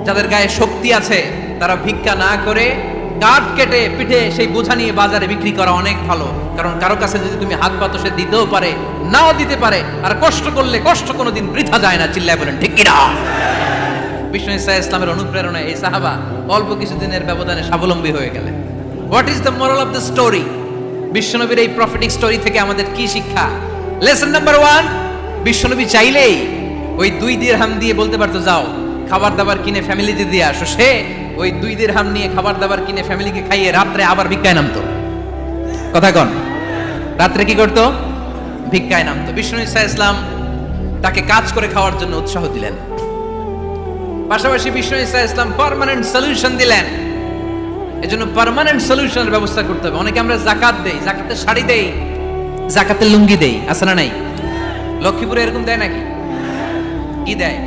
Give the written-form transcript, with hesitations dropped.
যাদের গায়ে শক্তি আছে তারা ভিক্ষা না করে কাঠ কেটে পিঠে সেই বোঝা নিয়ে বাজারে বিক্রি করা অনেক ভালো। কারণ কারো কাছে যদি তুমি হাত পাতো সে দিতেও পারে, নাও দিতে পারে। আর কষ্ট করলে কষ্ট কোনোদিন বৃথা যায় না। চিল্লায় বলেন ঠিক কিনা? বিষ্ণু ইসা ইসলামের অনুপ্রেরণায় এই সাহাবা অল্প কিছুদিনের ব্যবধানে স্বাবলম্বী হয়ে গেলেন। What is the moral of the story? বিশ্বনবীর এই প্রফেটিক স্টোরি থেকে আমাদের কি শিক্ষা? লেসন নাম্বার 1, বিশ্বনবী চাইলেই ওই 2 দিরহাম দিয়ে বলতে পারতো যাও খাবার দাবার কিনে ফ্যামিলিতে দিয়ে আসো। সে ওই 2 দিরহাম নিয়ে খাবার দাবার কিনে ফ্যামিলিকে খাইয়ে রাত্রে আবার ভিক্ষায় নামতো। কথা কন, রাত্রে কি করতো? ভিক্ষায় নামতো। বিষ্ণু ইসা ইসলাম তাকে কাজ করে খাওয়ার জন্য উৎসাহ দিলেন। পাশাপাশি বিষ্ণু ইসা ইসলাম পার্মানেন্ট সলিউশন দিলেন। এজন্য পার্মানেন্ট সলিউশনের ব্যবস্থা করতে হবে। অনেকে আমরা যাকাত দেই, যাকাতের শাড়ি দেই, যাকাতের লুঙ্গি দেই, আছে না নাই? লক্ষ্মীপুরে এরকম দেয় নাকি? কি দেয়?